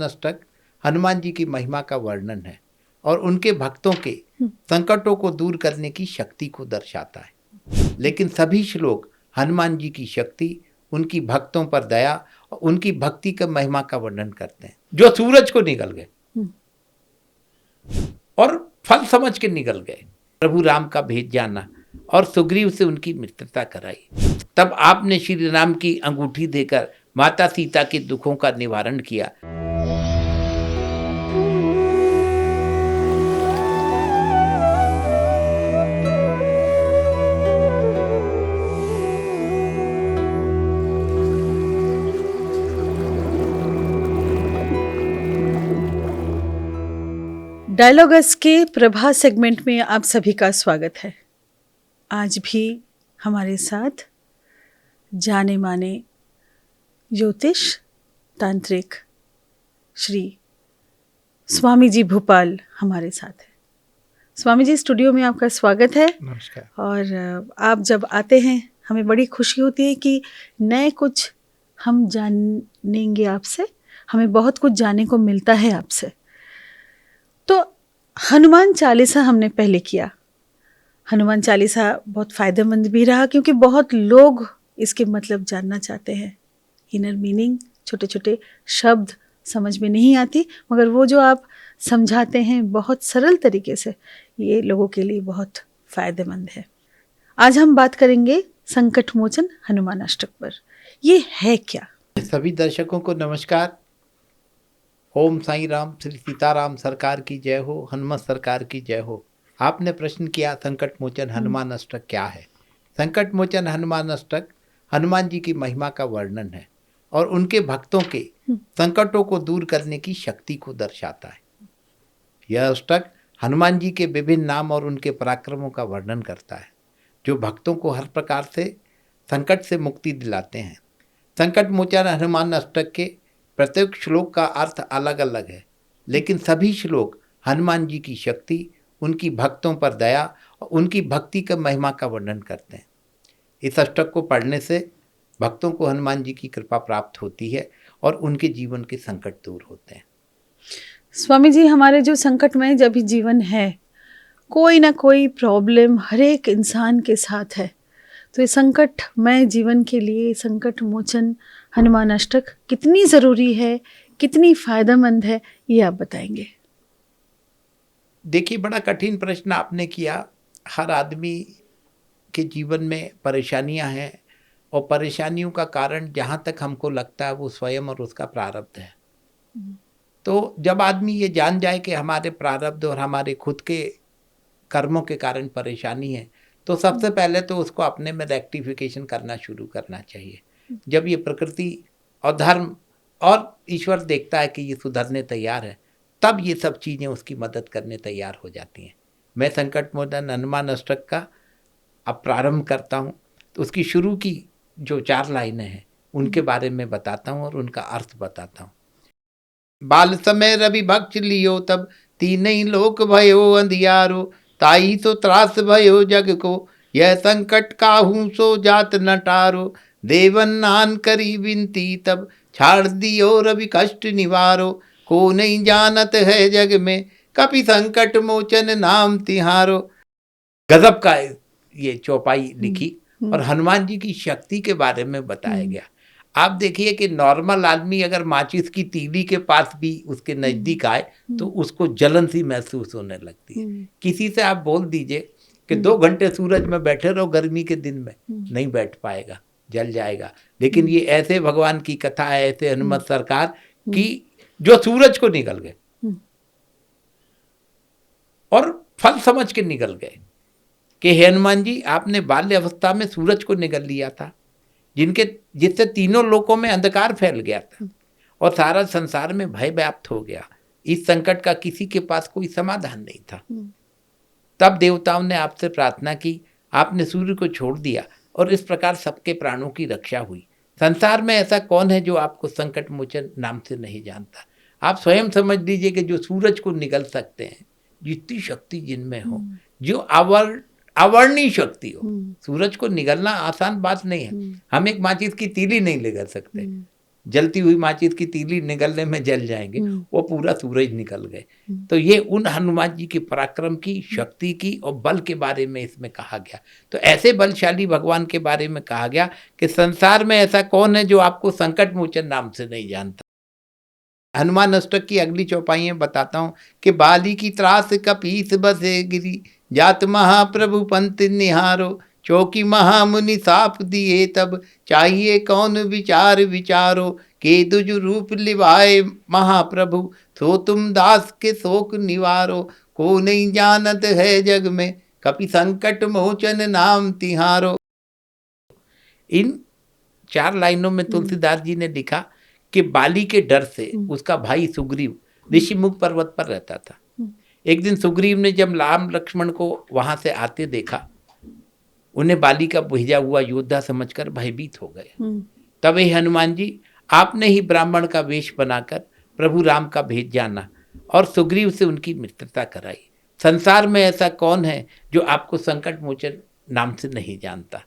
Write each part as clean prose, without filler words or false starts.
हनुमान अष्टक हनुमान जी की महिमा का वर्णन है और उनके भक्तों के संकटों को दूर करने की शक्ति को दर्शाता है। लेकिन सभी श्लोक हनुमान जी की शक्ति, उनकी भक्तों पर दया और उनकी भक्ति का महिमा का वर्णन करते हैं। जो सूरज को निगल गए और फल समझ के निगल गए, प्रभु राम का भेद जाना और सुग्रीव से उनकी मित्रता कराई। तब आपने श्री राम की अंगूठी देकर माता सीता के दुखों का निवारण किया। डायलॉगस के प्रभा सेगमेंट में आप सभी का स्वागत है। आज भी हमारे साथ जाने माने ज्योतिष तांत्रिक श्री स्वामी जी भोपाल हमारे साथ है। स्वामी जी, स्टूडियो में आपका स्वागत है। नमस्कार। और आप जब आते हैं हमें बड़ी खुशी होती है कि नए कुछ हम जानेंगे आपसे, हमें बहुत कुछ जानने को मिलता है आपसे। तो हनुमान चालीसा हमने पहले किया। हनुमान चालीसा बहुत फ़ायदेमंद भी रहा क्योंकि बहुत लोग इसके मतलब जानना चाहते हैं। इनर मीनिंग, छोटे छोटे शब्द समझ में नहीं आती, मगर वो जो आप समझाते हैं बहुत सरल तरीके से, ये लोगों के लिए बहुत फ़ायदेमंद है। आज हम बात करेंगे संकट मोचन हनुमान अष्टक पर। ये है क्या? सभी दर्शकों को नमस्कार। ओम साईं राम, श्री सीताराम सरकार की जय हो, हनुमत सरकार की जय हो। आपने प्रश्न किया संकट मोचन हनुमान अष्टक क्या है। संकट मोचन हनुमान अष्टक हनुमान जी की महिमा का वर्णन है और उनके भक्तों के संकटों को दूर करने की शक्ति को दर्शाता है। यह अष्टक हनुमान जी के विभिन्न नाम और उनके पराक्रमों का वर्णन करता है, जो भक्तों को हर प्रकार से संकट से मुक्ति दिलाते हैं। संकट मोचन हनुमान अष्टक के प्रत्येक श्लोक का अर्थ अलग अलग है, लेकिन सभी श्लोक हनुमान जी की शक्ति, उनकी भक्तों पर दया और उनकी भक्ति का महिमा का वर्णन करते हैं। इस अष्टक को पढ़ने से भक्तों को हनुमान जी की कृपा प्राप्त होती है और उनके जीवन के संकट दूर होते हैं। स्वामी जी, हमारे जो संकटमय जब भी जीवन है, कोई ना कोई प्रॉब्लम हर एक इंसान के साथ है, तो ये संकटमय जीवन के लिए संकट मोचन हनुमान अष्टक कितनी ज़रूरी है, कितनी फ़ायदेमंद है, ये आप बताएंगे। देखिए, बड़ा कठिन प्रश्न आपने किया। हर आदमी के जीवन में परेशानियां हैं और परेशानियों का कारण जहाँ तक हमको लगता है वो स्वयं और उसका प्रारब्ध है। तो जब आदमी ये जान जाए कि हमारे प्रारब्ध और हमारे खुद के कर्मों के कारण परेशानी है, तो सबसे पहले तो उसको अपने में रेक्टिफिकेशन करना शुरू करना चाहिए। जब ये प्रकृति और धर्म और ईश्वर देखता है कि ये सुधरने तैयार है, तब ये सब चीज़ें उसकी मदद करने तैयार हो जाती हैं। मैं संकट मोचन हनुमान अष्टक का अब प्रारंभ करता हूँ, तो उसकी शुरू की जो 4 लाइनें हैं उनके बारे में बताता हूँ और उनका अर्थ बताता हूँ। बाल समय रवि भक्ष लियो, तब तीनई लोक भयो अंधियारो, ताई तो त्रास भयो जग को, यह संकट काहू सो जात न टारो, देवन नान करी विनती, तब छाड़ दियो रवि कष्ट निवारो, को नहीं जानत है जग में, कपि संकट मोचन नाम तिहारो। गजब का ये चौपाई लिखी और हनुमान जी की शक्ति के बारे में बताया गया। आप देखिए कि नॉर्मल आदमी अगर माचिस की तीली के पास भी उसके नज़दीक आए तो उसको जलन सी महसूस होने लगती है। किसी से आप बोल दीजिए कि 2 घंटे सूरज में बैठे रहो गर्मी के दिन में, नहीं बैठ पाएगा, जल जाएगा। लेकिन ये ऐसे भगवान की कथा है, ऐसे हनुमत सरकार की जो सूरज को निगल गए और फल समझ के निगल गए कि हे हनुमान जी, आपने बाल्य अवस्था में सूरज को निगल लिया था, जिससे तीनों लोकों में अंधकार फैल गया था और सारा संसार में भय व्याप्त हो गया। इस संकट का किसी के पास कोई समाधान नहीं था। तब देवताओं ने आपसे प्रार्थना की, आपने सूर्य को छोड़ दिया और इस प्रकार सबके प्राणों की रक्षा हुई। संसार में ऐसा कौन है जो आपको संकट मोचन नाम से नहीं जानता। आप स्वयं समझ लीजिए कि जो सूरज को निगल सकते हैं, जितनी शक्ति जिनमें हो, जो अवर्णीय शक्ति हो। सूरज को निगलना आसान बात नहीं है। हम एक माचिस की तीली नहीं निगल सकते, जलती हुई माचिस की तीली निकलने में जल जाएंगे, वो पूरा सूरज निकल गए। तो ये उन हनुमान जी के पराक्रम की, शक्ति की और बल के बारे में इसमें कहा गया। तो ऐसे बलशाली भगवान के बारे में कहा गया कि संसार में ऐसा कौन है जो आपको संकट मोचन नाम से नहीं जानता। हनुमान अष्टक की अगली चौपाइयां बताता हूं कि बाली की त्रास कपीस बसे गिरी, जात महाप्रभु पंत निहारो, चौकी महामुनि साप दिए तब, चाहिए कौन विचार विचारो, के दुज रूप लिवाए महाप्रभु, सो तुम दास के शोक निवारो, को नहीं जानत है जग में, कपि संकट मोचन नाम तिहारो। इन 4 लाइनों में तुलसीदास जी ने लिखा कि बाली के डर से उसका भाई सुग्रीव ऋषिमुख पर्वत पर रहता था। एक दिन सुग्रीव ने जब राम लक्ष्मण को वहां से आते देखा, उन्हें बाली का भेजा हुआ योद्धा समझकर भयभीत हो गए। तब हे हनुमान जी, आपने ही ब्राह्मण का वेश बनाकर प्रभु राम का भेज जाना और सुग्रीव से उनकी मित्रता कराई। संसार में ऐसा कौन है जो आपको संकट मोचन नाम से नहीं जानता।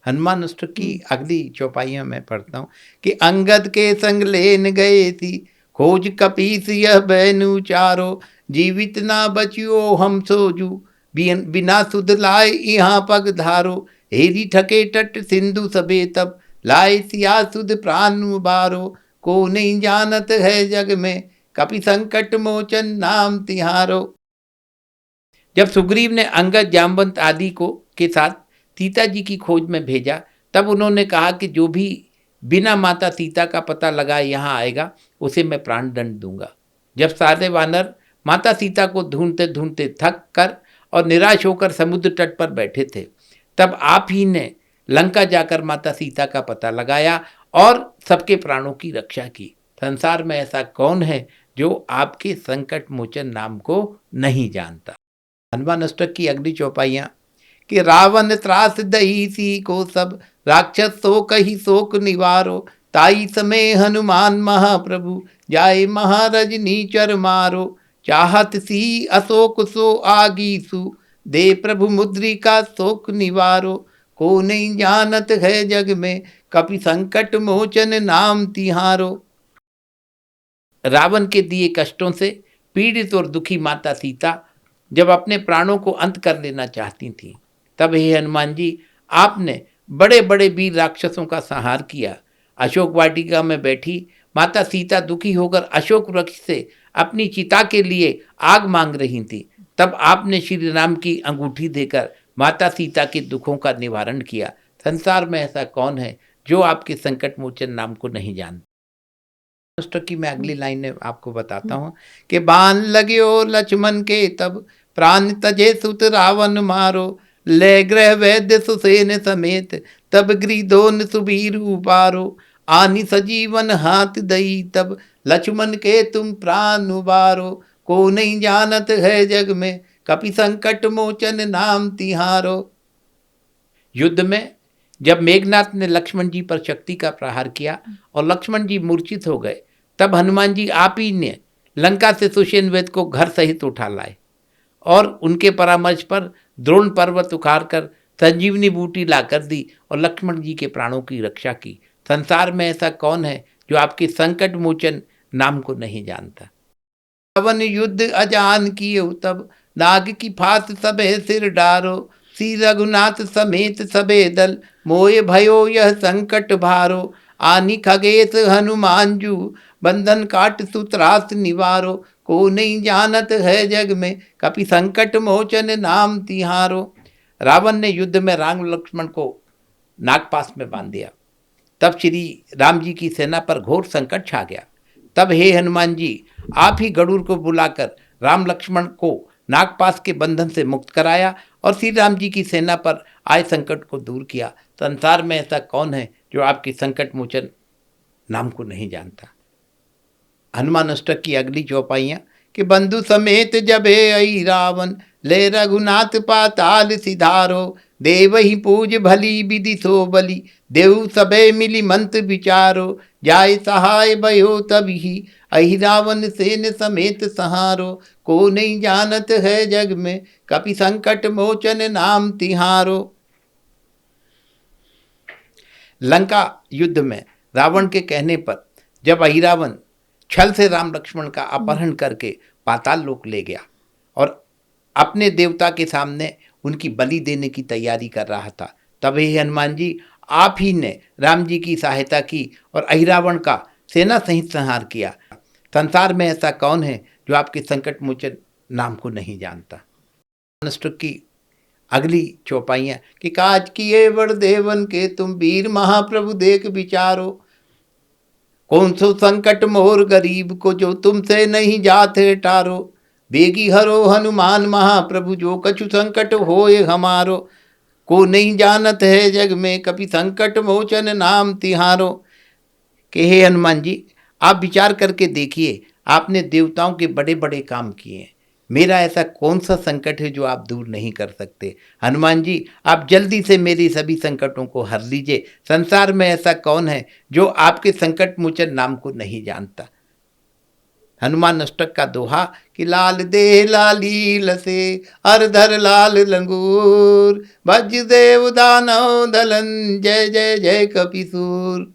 हनुमान अष्टक की अगली चौपाइयां मैं पढ़ता हूँ कि अंगद के संग लेन गए थी, खोज कपीस यह बैनु चारो, जीवित ना बचियो हम सोजू, बिना सुध लाए यहाँ पग धारो, हेरी ठके टट सिंधु सबे तब, लाए सिया सुध प्राण बारो, को नहीं जानत है जग में, कपि संकट मोचन नाम तिहारो। जब सुग्रीव ने अंगद, जामवंत आदि को के साथ सीता जी की खोज में भेजा, तब उन्होंने कहा कि जो भी बिना माता सीता का पता लगाए यहाँ आएगा उसे मैं प्राण दंड दूंगा। जब सारे वानर माता सीता को ढूंढते ढूंढते थक कर और निराश होकर समुद्र तट पर बैठे थे, तब आप ही ने लंका जाकर माता सीता का पता लगाया और सबके प्राणों की रक्षा की। संसार में ऐसा कौन है जो आपके संकट मोचन नाम को नहीं जानता। हनुमान अष्टक की अगली चौपाइयां कि रावण त्रास दही सी को सब, राक्षस शोक ही शोक निवारो, ताई समय हनुमान महाप्रभु, जाए महारजनी चर मारो, चाहत सी अशोक सो आगीसु, दे प्रभु मुद्रिका शोक निवारो, को नहीं जानत है जग में, कपि संकट मोचन नाम तिहारो। रावण के दिए कष्टों से पीड़ित और दुखी माता सीता जब अपने प्राणों को अंत कर लेना चाहती थी, तब हे हनुमान जी, आपने बड़े बड़े वीर राक्षसों का संहार किया। अशोक वाटिका में बैठी माता सीता दुखी होकर अशोक वृक्ष से अपनी चिता के लिए आग मांग रही थी, तब आपने श्री राम की अंगूठी देकर माता सीता के दुखों का निवारण किया। संसार में ऐसा कौन है जो आपके संकट मोचन नाम को नहीं जानता। अष्टक की मैं अगली लाइन आपको बताता हूँ कि बाण लग्यो लक्ष्मण के तब, प्राण तजे सुत रावण मारो, ले ग्रह वैद्य सुसेन समेत, तब गृधोन सुबीर उबारो, आनि सजीवन हाथ दई तब, लक्ष्मण के तुम प्राण उबारो, को नहीं जानत है जग में, कपि संकट मोचन नाम तिहारो। युद्ध में जब मेघनाथ ने लक्ष्मण जी पर शक्ति का प्रहार किया और लक्ष्मण जी मूर्छित हो गए, तब हनुमान जी आप ही ने लंका से सुषेण वेद को घर सहित उठा लाए और उनके परामर्श पर द्रोण पर्वत उखाड़ कर संजीवनी बूटी लाकर दी और लक्ष्मण जी के प्राणों की रक्षा की। संसार में ऐसा कौन है जो आपके संकट मोचन नाम को नहीं जानता। रावण युद्ध अजान कियो तब, नाग की फात सबे सिर डारो, श्री रघुनाथ समेत सबे दल, मोय भयो यह संकट भारो, आनि खगेश हनुमान जू, बंधन काट सुत्रास निवारो, को नहीं जानत है जग में, कपि संकट मोचन नाम तिहारो। रावण ने युद्ध में राम लक्ष्मण को नागपाश में बांध दिया। तब श्री राम जी की सेना पर घोर संकट छा गया। तब हे हनुमान जी, आप ही गरुड़ को बुलाकर राम लक्ष्मण को नागपाश के बंधन से मुक्त कराया और श्री राम जी की सेना पर आए संकट को दूर किया। संसार में ऐसा कौन है जो आपकी संकट मोचन नाम को नहीं जानता। हनुमान अष्टक की अगली चौपाइयां कि बंधु समेत जबे आई रावण, ले रघुनाथ पाताल सिधारो, देव ही पूज भली विधि सो बलि, देव सबे मिली मंत विचारो, जाय सहाय भयो तभी, अहि रावण सेन समेत सहारो, को नहीं जानत है जग में, कपि संकट मोचन नाम तिहारो। लंका युद्ध में रावण के कहने पर जब अहिरावण छल से राम लक्ष्मण का अपहरण करके पाताल लोक ले गया और अपने देवता के सामने उनकी बलि देने की तैयारी कर रहा था, तब हे हनुमान जी आप ही ने राम जी की सहायता की और अहिरावण का सेना सहित संहार किया। संसार में ऐसा कौन है जो आपके संकट मोचन नाम को नहीं जानता। अनुष्टुप की अगली चौपाइयाँ कि काज किए बड़ देवन के तुम वीर महाप्रभु देख विचारो, कौन सो संकट मोर गरीब को जो तुमसे नहीं जाते टारो, बेगी हरो हनुमान महाप्रभु जो कछु संकट होए हमारो, को नहीं जानत है जग में कभी संकट मोचन नाम तिहारो। कि हे हनुमान जी आप विचार करके देखिए, आपने देवताओं के बड़े बड़े काम किए हैं, मेरा ऐसा कौन सा संकट है जो आप दूर नहीं कर सकते। हनुमान जी आप जल्दी से मेरे सभी संकटों को हर लीजिए। संसार में ऐसा कौन है जो आपके संकट मोचन नाम को नहीं जानता। हनुमान अष्टक का दोहा कि लाल दे लाली लसे अरधर लाल लंगूर, भज देव दानव दलन जय जय जय कपिसूर।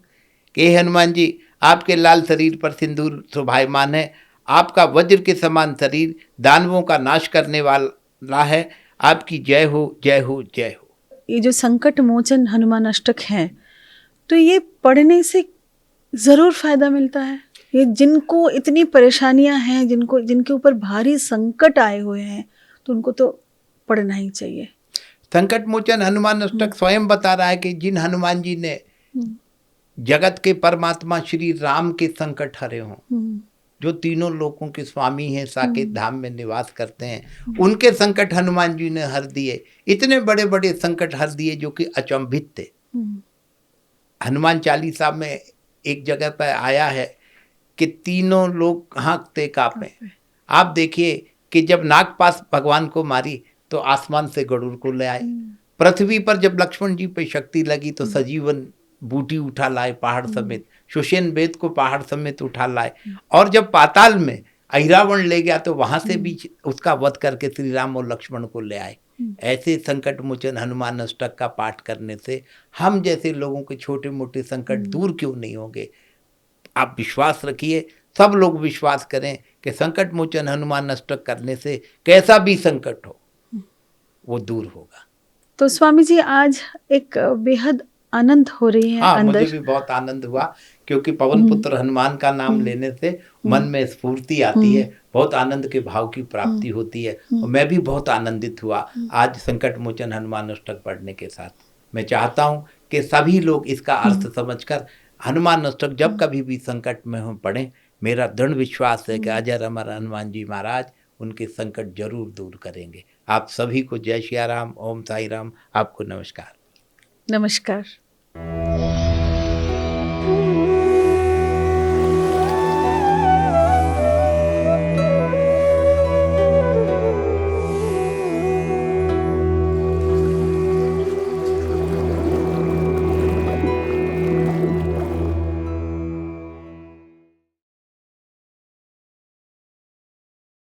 के हनुमान जी आपके लाल शरीर पर सिंदूर शोभायमान है, आपका वज्र के समान शरीर दानवों का नाश करने वाला है, आपकी जय हो जय हो जय हो। ये जो संकट मोचन हनुमान अष्टक है, तो ये पढ़ने से ज़रूर फायदा मिलता है। ये जिनको इतनी परेशानियां हैं, जिनके ऊपर भारी संकट आए हुए हैं, तो उनको तो पढ़ना ही चाहिए। संकट मोचन हनुमान अष्टक स्वयं बता रहा है कि जिन हनुमान जी ने जगत के परमात्मा श्री राम के संकट हरे हों, जो तीनों लोकों के स्वामी हैं, साकेत धाम में निवास करते हैं, उनके संकट हनुमान जी ने हर दिए। इतने बड़े बड़े संकट हर दिए जो कि अचंभित थे। हनुमान चालीसा में एक जगह पर आया है कि तीनों लोग हाँकते कांपे। आप देखिए कि जब नागपाश भगवान को मारी तो आसमान से गरुड़ को ले आए, पृथ्वी पर जब लक्ष्मण जी पे शक्ति लगी तो सजीवन बूटी उठा लाए पहाड़ समेत, सुषेण वेद को पहाड़ समेत उठा लाए, और जब पाताल में अहिरावण ले गया तो वहां से भी उसका वध करके श्री राम और लक्ष्मण को ले आए। ऐसे संकट मोचन हनुमान अष्टक का पाठ करने से हम जैसे लोगों के छोटे मोटे संकट दूर क्यों नहीं होंगे। आप विश्वास रखिए, सब लोग विश्वास करें कि संकट मोचन हनुमान अष्टक करने से कैसा भी संकट हो वो दूर होगा। तो स्वामी जी आज एक बेहद आनंद हो रही है अंदर। मुझे भी बहुत आनंद हुआ क्योंकि पवन पुत्र हनुमान का नाम लेने से मन में स्फूर्ति आती है, बहुत आनंद के भाव की प्राप्ति होती है, और मैं भी बहुत आनंदित हुआ आज संकट मोचन हनुमान अष्टक पढ़ने के साथ। मैं चाहता हूँ कि सभी लोग इसका अर्थ समझकर हनुमान अष्टक जब कभी भी संकट में हो पढ़ें। मेरा दृढ़ विश्वास है कि अजर अमर हनुमान जी महाराज उनके संकट जरूर दूर करेंगे। आप सभी को जय श्री राम, ओम साई राम। आपको नमस्कार। नमस्कार।